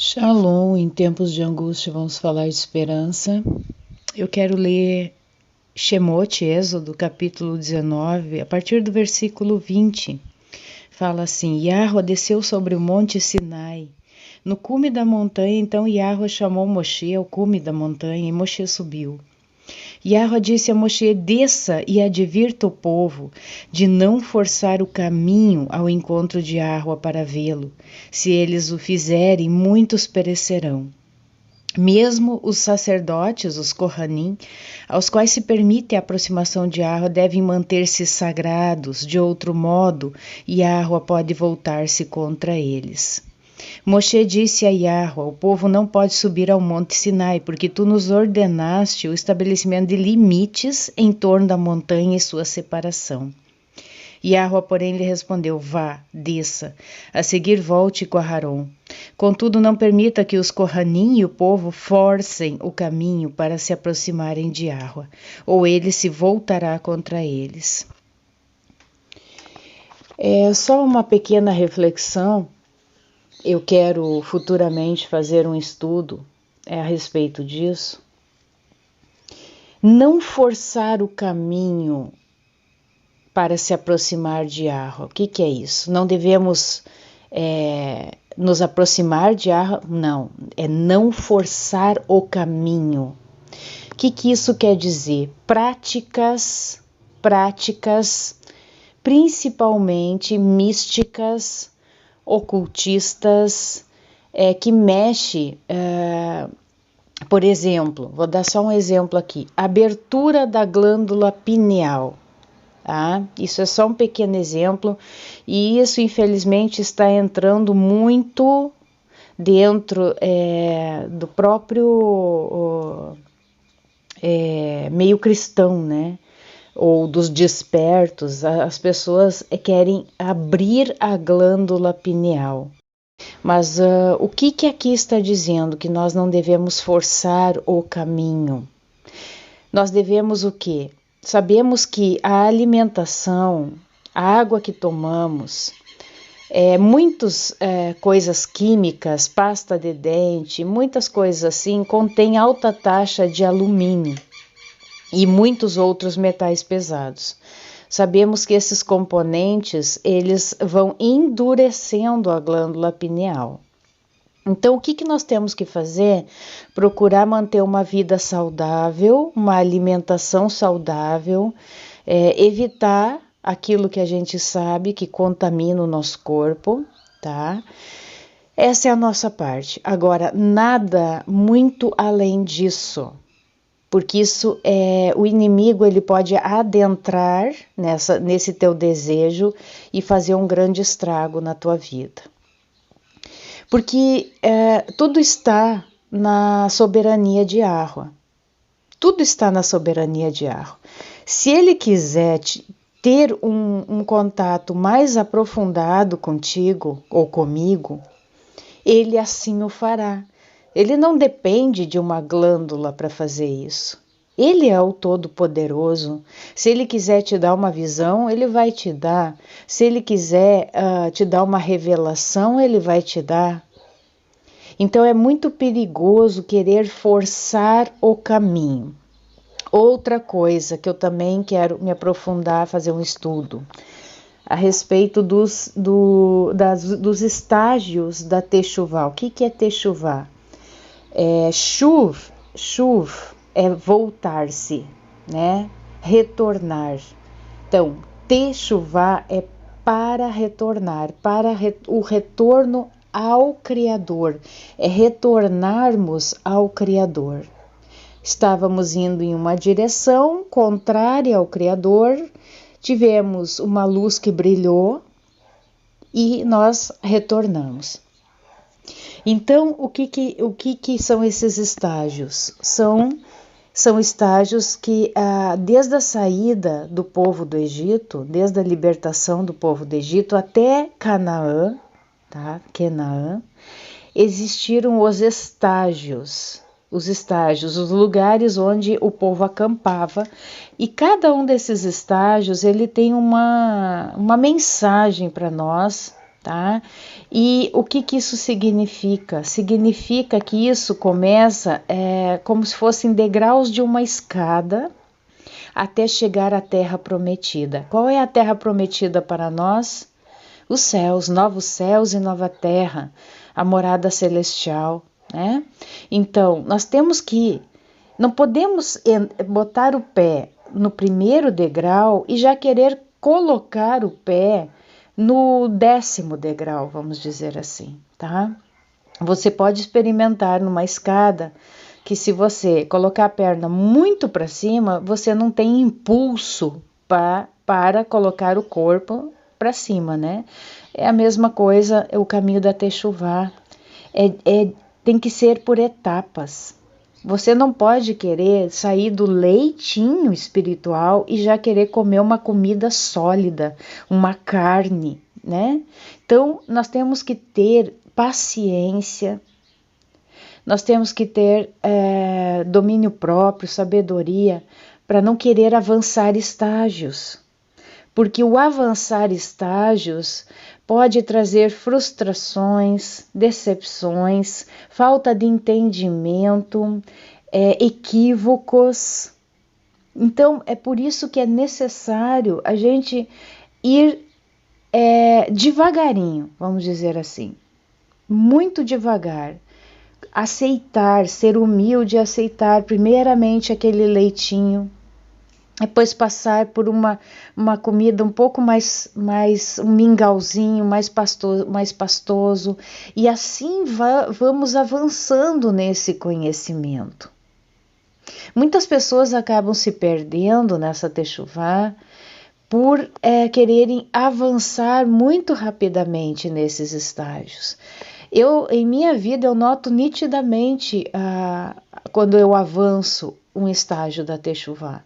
Shalom, em tempos de angústia vamos falar de esperança. Eu quero ler Shemot, Êxodo, capítulo 19, a partir do versículo 20. Fala assim: Yahweh desceu sobre o monte Sinai. No cume da montanha, então Yahweh chamou Moshe ao cume da montanha e Moshe subiu. Yahweh disse a Moshe: desça e advirta o povo de não forçar o caminho ao encontro de Yahweh para vê-lo. Se eles o fizerem, muitos perecerão. Mesmo os sacerdotes, os Kohanim, aos quais se permite a aproximação de Yahweh, devem manter-se sagrados. De outro modo, Yahweh pode voltar-se contra eles. Moshe disse a Yahweh: o povo não pode subir ao monte Sinai, porque tu nos ordenaste o estabelecimento de limites em torno da montanha e sua separação. Yahweh, porém, lhe respondeu: vá, desça, a seguir volte com Aharon. Contudo, não permita que os Kohanim e o povo forcem o caminho para se aproximarem de Yahweh, ou ele se voltará contra eles. Só uma pequena reflexão. Eu quero futuramente fazer um estudo a respeito disso. Não forçar o caminho para se aproximar de Yahweh. O que é isso? Não devemos nos aproximar de Yahweh? Não, é não forçar o caminho. O que isso quer dizer? Práticas, principalmente místicas, ocultistas, que mexe, por exemplo, vou dar só um exemplo aqui, abertura da glândula pineal, tá? Isso é só um pequeno exemplo, e isso infelizmente está entrando muito dentro do próprio meio cristão, né? Ou dos despertos. As pessoas querem abrir a glândula pineal. Mas o que aqui está dizendo? Que nós não devemos forçar o caminho. Nós devemos o quê? Sabemos que a alimentação, a água que tomamos, muitas coisas químicas, pasta de dente, muitas coisas assim, contém alta taxa de alumínio e muitos outros metais pesados. Sabemos que esses componentes, eles vão endurecendo a glândula pineal. Então, o que nós temos que fazer? Procurar manter uma vida saudável, uma alimentação saudável, evitar aquilo que a gente sabe que contamina o nosso corpo, tá? Essa é a nossa parte. Agora, nada muito além disso. Porque isso o inimigo ele pode adentrar nesse teu desejo e fazer um grande estrago na tua vida. Porque tudo está na soberania de Yahweh. Tudo está na soberania de Yahweh. Se ele quiser ter um contato mais aprofundado contigo ou comigo, ele assim o fará. Ele não depende de uma glândula para fazer isso. Ele é o Todo-Poderoso. Se ele quiser te dar uma visão, ele vai te dar. Se ele quiser te dar uma revelação, ele vai te dar. Então é muito perigoso querer forçar o caminho. Outra coisa que eu também quero me aprofundar, fazer um estudo a respeito dos estágios da Techuvá. O que é Techuvá? Shuv é voltar-se, né? Retornar. Então, Techuvá é para retornar, o retorno ao Criador, é retornarmos ao Criador. Estávamos indo em uma direção contrária ao Criador, tivemos uma luz que brilhou e nós retornamos. Então, o que são esses estágios? São estágios que, desde a saída do povo do Egito, desde a libertação do povo do Egito até Canaã, tá? Canaã, existiram os estágios, os lugares onde o povo acampava, e cada um desses estágios ele tem uma mensagem para nós, tá? E o que isso significa? Significa que isso começa como se fossem degraus de uma escada até chegar à Terra Prometida. Qual é a Terra Prometida para nós? Os céus, novos céus e nova terra, a morada celestial, né? Então, nós temos que, não podemos botar o pé no primeiro degrau e já querer colocar o pé no 10º degrau, vamos dizer assim, tá? Você pode experimentar numa escada que, se você colocar a perna muito para cima, você não tem impulso para colocar o corpo para cima, né? É a mesma coisa, o caminho da Techuvá. Tem que ser por etapas. Você não pode querer sair do leitinho espiritual e já querer comer uma comida sólida, uma carne, né? Então, nós temos que ter paciência, nós temos que ter domínio próprio, sabedoria, para não querer avançar estágios. Porque o avançar estágios pode trazer frustrações, decepções, falta de entendimento, equívocos. Então, é por isso que é necessário a gente ir devagarinho, vamos dizer assim, muito devagar. Aceitar, ser humilde, aceitar primeiramente aquele leitinho, depois passar por uma comida um pouco mais um mingauzinho, mais pastoso, e assim vamos avançando nesse conhecimento. Muitas pessoas acabam se perdendo nessa Techuvá por quererem avançar muito rapidamente nesses estágios. Em minha vida, eu noto nitidamente quando eu avanço um estágio da Techuvá.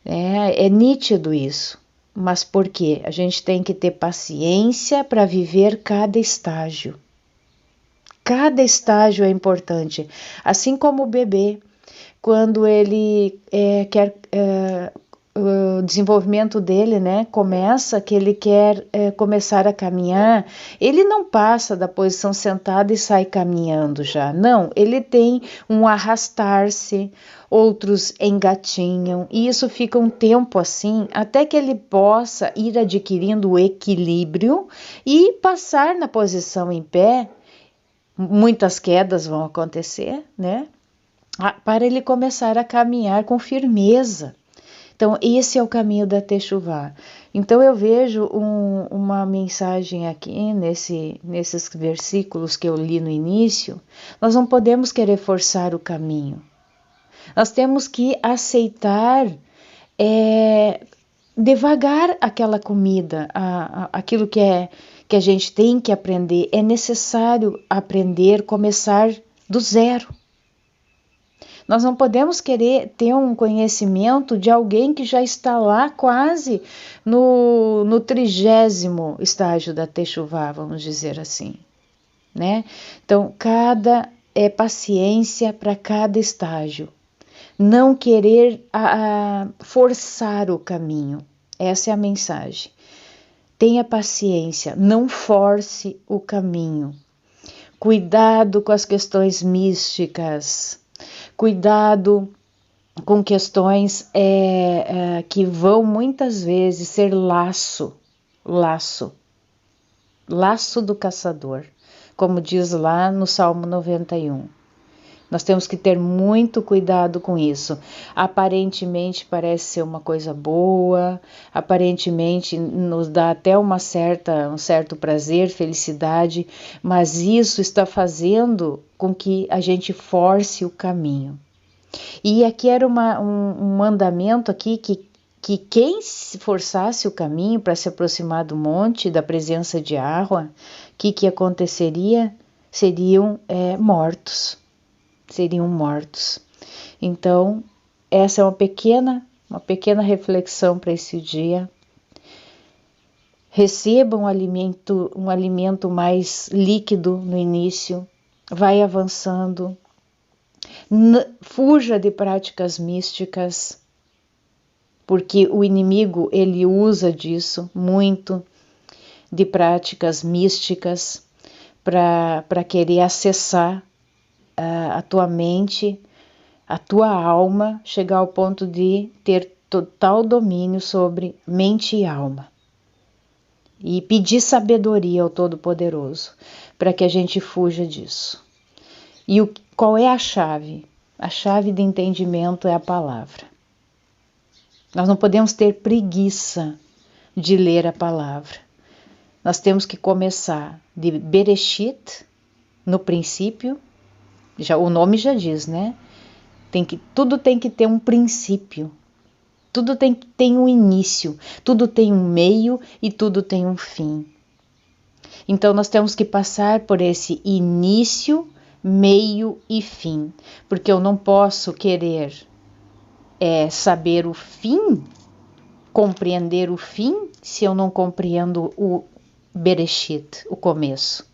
É nítido isso, mas por quê? A gente tem que ter paciência para viver cada estágio. Cada estágio é importante, assim como o bebê, quando ele quer o desenvolvimento dele, né, começa, que ele quer começar a caminhar, ele não passa da posição sentada e sai caminhando já, não, ele tem um arrastar-se, outros engatinham, e isso fica um tempo assim, até que ele possa ir adquirindo o equilíbrio e passar na posição em pé. Muitas quedas vão acontecer, né, para ele começar a caminhar com firmeza. Então, esse é o caminho da Techuvá. Então, eu vejo uma mensagem aqui nesses versículos que eu li no início. Nós não podemos querer forçar o caminho. Nós temos que aceitar devagar aquela comida, aquilo que a gente tem que aprender. É necessário aprender, começar do zero. Nós não podemos querer ter um conhecimento de alguém que já está lá quase no 30º estágio da Techuvá, vamos dizer assim, né? Então, paciência para cada estágio. Não querer forçar o caminho. Essa é a mensagem. Tenha paciência, não force o caminho. Cuidado com as questões místicas. Cuidado com questões que vão muitas vezes ser laço do caçador, como diz lá no Salmo 91. Nós temos que ter muito cuidado com isso. Aparentemente parece ser uma coisa boa, aparentemente nos dá até um certo prazer, felicidade, mas isso está fazendo com que a gente force o caminho. E aqui era um mandamento aqui que quem forçasse o caminho para se aproximar do monte, da presença de Ahua, o que aconteceria? Seriam mortos. Seriam mortos. Então, essa é uma pequena reflexão para esse dia. Receba um alimento mais líquido no início, vai avançando, fuja de práticas místicas, porque o inimigo ele usa disso muito. de práticas místicas para querer acessar a tua mente, a tua alma, chegar ao ponto de ter total domínio sobre mente e alma. E pedir sabedoria ao Todo-Poderoso para que a gente fuja disso. E qual é a chave? A chave de entendimento é a palavra. Nós não podemos ter preguiça de ler a palavra. Nós temos que começar de Bereshit, no princípio, o nome já diz, né? Tudo tem que ter um princípio, tudo tem um início, tudo tem um meio e tudo tem um fim. Então nós temos que passar por esse início, meio e fim, porque eu não posso querer saber o fim, compreender o fim, se eu não compreendo o Bereshit, o começo.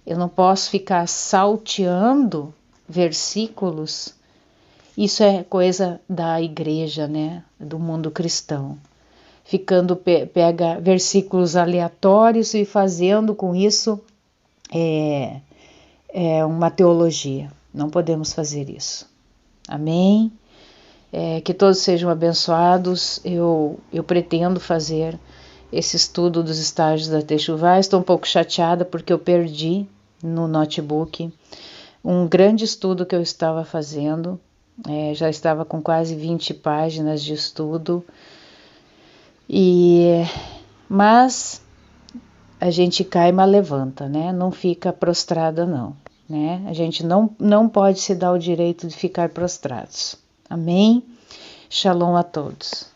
Eu não posso ficar salteando versículos. Isso é coisa da igreja, né? Do mundo cristão. Pega versículos aleatórios e fazendo com isso uma teologia. Não podemos fazer isso. Amém? Que todos sejam abençoados. Eu pretendo fazer esse estudo dos estágios da Techuvá. Estou um pouco chateada porque eu perdi no notebook um grande estudo que eu estava fazendo. Já estava com quase 20 páginas de estudo. Mas a gente cai, mas levanta, né? Não fica prostrada, não. Né? A gente não pode se dar o direito de ficar prostrados. Amém? Shalom a todos.